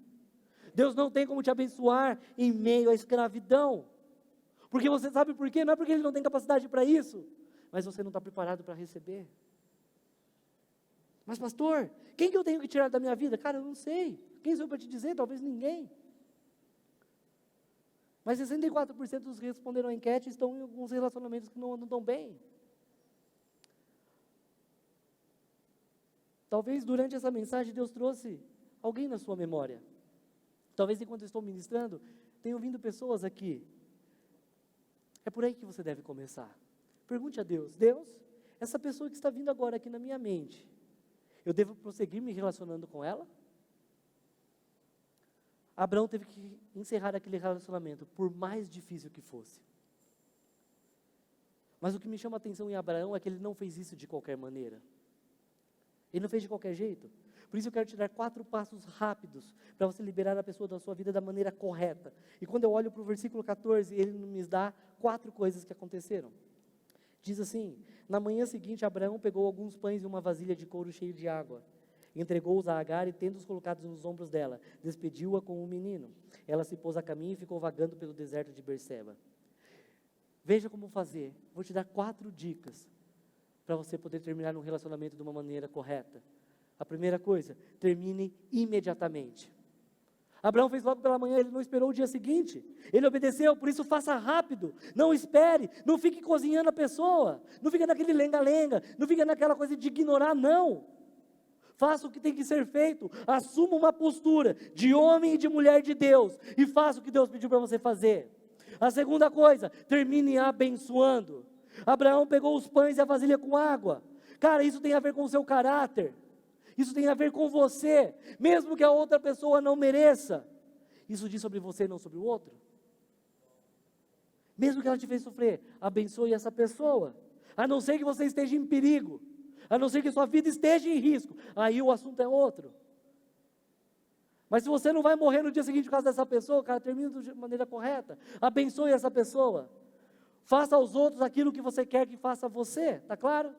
Deus não tem como te abençoar em meio à escravidão. Porque você sabe por quê? Não é porque Ele não tem capacidade para isso, mas você não está preparado para receber. Mas pastor, quem que eu tenho que tirar da minha vida? Cara, eu não sei. Quem sou eu para te dizer? Talvez ninguém. Mas 64% dos que responderam à enquete estão em alguns relacionamentos que não andam tão bem. Talvez durante essa mensagem Deus trouxe alguém na sua memória. Talvez enquanto eu estou ministrando, tenham vindo pessoas aqui. É por aí que você deve começar. Pergunte a Deus: Deus, essa pessoa que está vindo agora aqui na minha mente, eu devo prosseguir me relacionando com ela? Abraão teve que encerrar aquele relacionamento, por mais difícil que fosse. Mas o que me chama a atenção em Abraão é que ele não fez isso de qualquer maneira. Ele não fez de qualquer jeito. Por isso eu quero te dar 4 passos rápidos para você liberar a pessoa da sua vida da maneira correta. E quando eu olho para o versículo 14, ele me dá 4 coisas que aconteceram. Diz assim: na manhã seguinte, Abraão pegou alguns pães e uma vasilha de couro cheio de água. Entregou-os a Agar e, tendo-os colocados nos ombros dela, despediu-a com o menino. Ela se pôs a caminho e ficou vagando pelo deserto de Berseba. Veja como fazer. Vou te dar 4 dicas para você poder terminar um relacionamento de uma maneira correta. A primeira coisa: termine imediatamente. Abraão fez logo pela manhã, ele não esperou o dia seguinte. Ele obedeceu, por isso faça rápido. Não espere, não fique cozinhando a pessoa. Não fique naquele lenga-lenga, não fique naquela coisa de ignorar, não. Faça o que tem que ser feito. Assuma uma postura de homem e de mulher de Deus. E faça o que Deus pediu para você fazer. A segunda coisa: termine abençoando. Abraão pegou os pães e a vasilha com água. Cara, isso tem a ver com o seu caráter. Isso tem a ver com você, mesmo que a outra pessoa não mereça. Isso diz sobre você e não sobre o outro. Mesmo que ela te fez sofrer, abençoe essa pessoa. A não ser que você esteja em perigo, a não ser que sua vida esteja em risco, aí o assunto é outro. Mas se você não vai morrer no dia seguinte por causa dessa pessoa, cara, termine de maneira correta. Abençoe essa pessoa. Faça aos outros aquilo que você quer que faça a você, tá claro?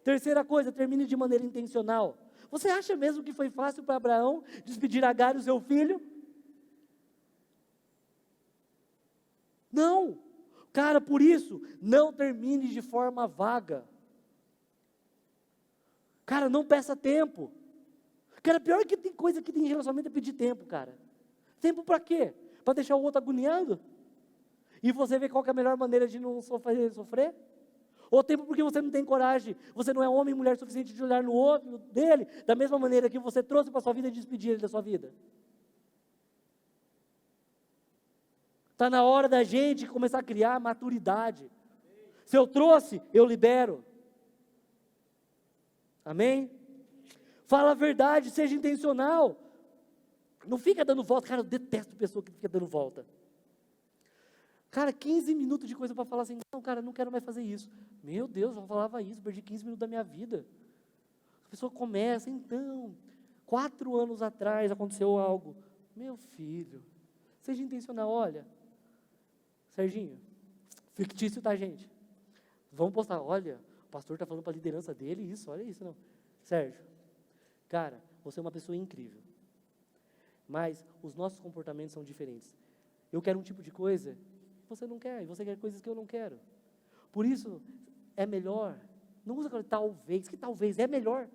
Terceira coisa: termine de maneira intencional. Você acha mesmo que foi fácil para Abraão despedir Agar e o seu filho? Não. Cara, por isso, não termine de forma vaga. Cara, não peça tempo. Cara, pior que tem coisa que tem relacionamento é pedir tempo, cara. Tempo para quê? Para deixar o outro agoniando? E você vê qual que é a melhor maneira de não sofrer? Ou tempo porque você não tem coragem, você não é homem e mulher suficiente de olhar no outro dele, da mesma maneira que você trouxe para a sua vida e despedir ele da sua vida. Está na hora da gente começar a criar maturidade. Se eu trouxe, eu libero. Amém? Fala a verdade, seja intencional. Não fica dando volta. Cara, eu detesto pessoa que fica dando volta. Cara, 15 minutos de coisa para falar assim: não, cara, não quero mais fazer isso. Meu Deus, eu falava isso, perdi 15 minutos da minha vida. A pessoa começa: então, 4 anos atrás aconteceu algo. Meu filho, seja intencional. Olha, Serginho, fictício, tá, gente? Vamos postar: olha, o pastor está falando para a liderança dele isso, olha isso, não. Sérgio, cara, você é uma pessoa incrível, mas os nossos comportamentos são diferentes. Eu quero um tipo de coisa que você não quer, e você quer coisas que eu não quero. Por isso, é melhor, não usa aquela talvez, que talvez é melhor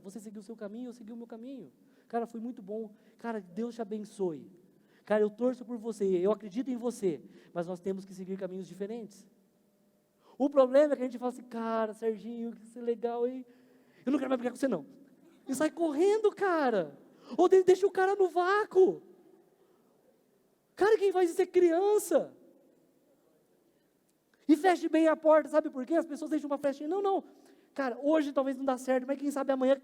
você seguir o seu caminho, eu segui o meu caminho. Cara, foi muito bom. Cara, Deus te abençoe. Cara, eu torço por você, eu acredito em você, mas nós temos que seguir caminhos diferentes. O problema é que a gente fala assim: cara, Serginho, que isso é legal, hein? Eu não quero mais brigar com você, não. E sai correndo, cara. Ou deixa o cara no vácuo. Cara, quem faz isso é criança. E feche bem a porta, sabe por quê? As pessoas deixam uma flechinha. Não. Cara, hoje talvez não dá certo, mas quem sabe amanhã...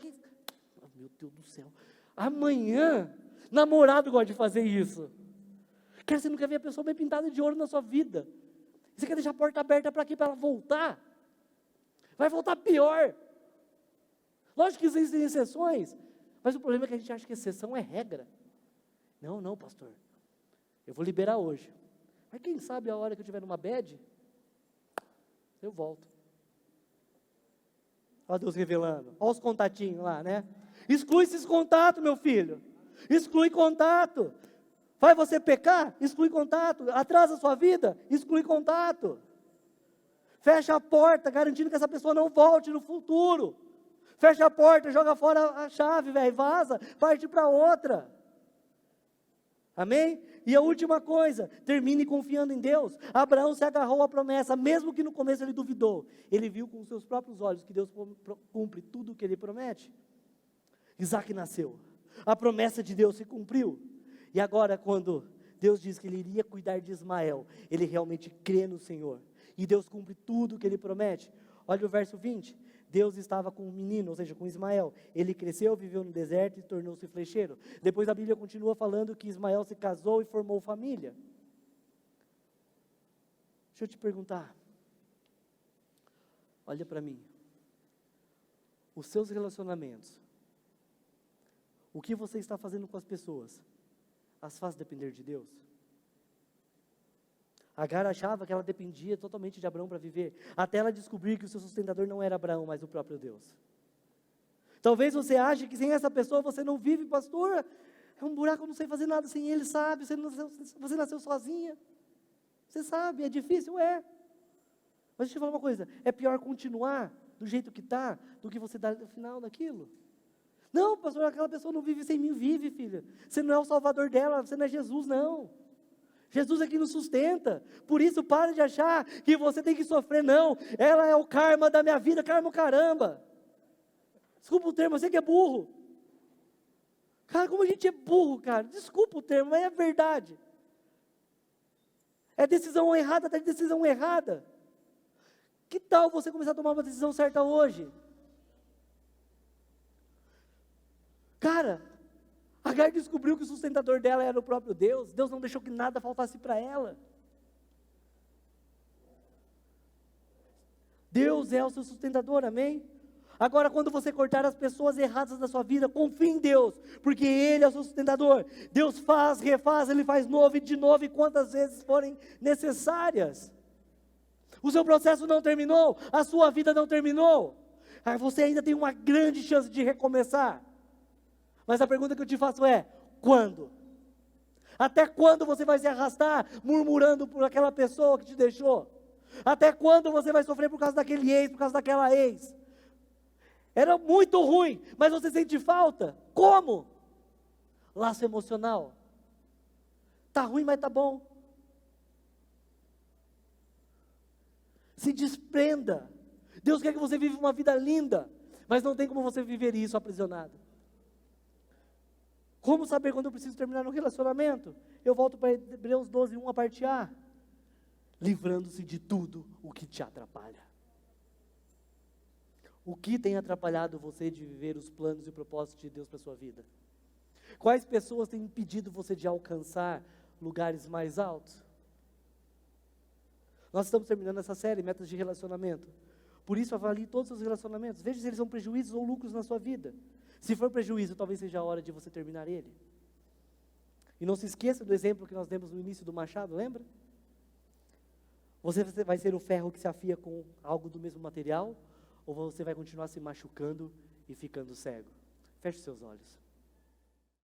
Oh, meu Deus do céu. Amanhã, namorado gosta de fazer isso. Cara, você não quer ver a pessoa bem pintada de ouro na sua vida. Você quer deixar a porta aberta para quê? Para ela voltar? Vai voltar pior. Lógico que existem exceções, mas o problema é que a gente acha que exceção é regra. Não, pastor. Eu vou liberar hoje. Mas quem sabe a hora que eu estiver numa bad, eu volto. Olha Deus revelando. Olha os contatinhos lá, né? Exclui esses contatos, meu filho. Exclui contato. Vai você pecar? Exclui contato. Atrasa a sua vida? Exclui contato. Fecha a porta, garantindo que essa pessoa não volte no futuro. Fecha a porta, joga fora a chave, velho, vaza, parte para outra. Amém? E a última coisa, termine confiando em Deus. Abraão se agarrou à promessa, mesmo que no começo ele duvidou. Ele viu com os seus próprios olhos que Deus cumpre tudo o que ele promete. Isaac nasceu. A promessa de Deus se cumpriu. E agora, quando Deus diz que ele iria cuidar de Ismael, ele realmente crê no Senhor. E Deus cumpre tudo o que ele promete. Olha o verso 20. Deus estava com o menino, ou seja, com Ismael. Ele cresceu, viveu no deserto e tornou-se flecheiro. Depois a Bíblia continua falando que Ismael se casou e formou família. Deixa eu te perguntar. Olha para mim. Os seus relacionamentos, o que você está fazendo com as pessoas, as faz depender de Deus? Agar achava que ela dependia totalmente de Abraão para viver, até ela descobrir que o seu sustentador não era Abraão, mas o próprio Deus. Talvez você ache que sem essa pessoa você não vive, pastor, é um buraco, eu não sei fazer nada sem ele, sabe, você nasceu sozinha, você sabe, é difícil, mas deixa eu falar uma coisa, é pior continuar do jeito que está, do que você dar no final daquilo. Não, pastor, aquela pessoa não vive sem mim, vive, filha, você não é o salvador dela, você não é Jesus, não. Jesus é que nos sustenta, por isso para de achar que você tem que sofrer, não, ela é o karma da minha vida, karma caramba, desculpa o termo, você que é burro, cara, como a gente é burro, cara, desculpa o termo, mas é verdade, é decisão errada, até decisão errada, que tal você começar a tomar uma decisão certa hoje? Cara, Agar descobriu que o sustentador dela era o próprio Deus. Deus não deixou que nada faltasse para ela. Deus é o seu sustentador, amém? Agora, quando você cortar as pessoas erradas da sua vida, confie em Deus, porque Ele é o seu sustentador. Deus faz, refaz, Ele faz novo e de novo, e quantas vezes forem necessárias. O seu processo não terminou, a sua vida não terminou. Você ainda tem uma grande chance de recomeçar. Mas a pergunta que eu te faço é, quando? Até quando você vai se arrastar murmurando por aquela pessoa que te deixou? Até quando você vai sofrer por causa daquele ex, por causa daquela ex? Era muito ruim, mas você sente falta. Como? Laço emocional. Tá ruim, mas tá bom. Se desprenda. Deus quer que você viva uma vida linda, mas não tem como você viver isso aprisionado. Como saber quando eu preciso terminar um relacionamento? Eu volto para Hebreus 12, 1, a parte A. Livrando-se de tudo o que te atrapalha. O que tem atrapalhado você de viver os planos e propósitos de Deus para a sua vida? Quais pessoas têm impedido você de alcançar lugares mais altos? Nós estamos terminando essa série, Metas de Relacionamento. Por isso, avalie todos os seus relacionamentos. Veja se eles são prejuízos ou lucros na sua vida. Se for prejuízo, talvez seja a hora de você terminar ele. E não se esqueça do exemplo que nós demos no início do machado, lembra? Você vai ser o ferro que se afia com algo do mesmo material, ou você vai continuar se machucando e ficando cego? Feche seus olhos.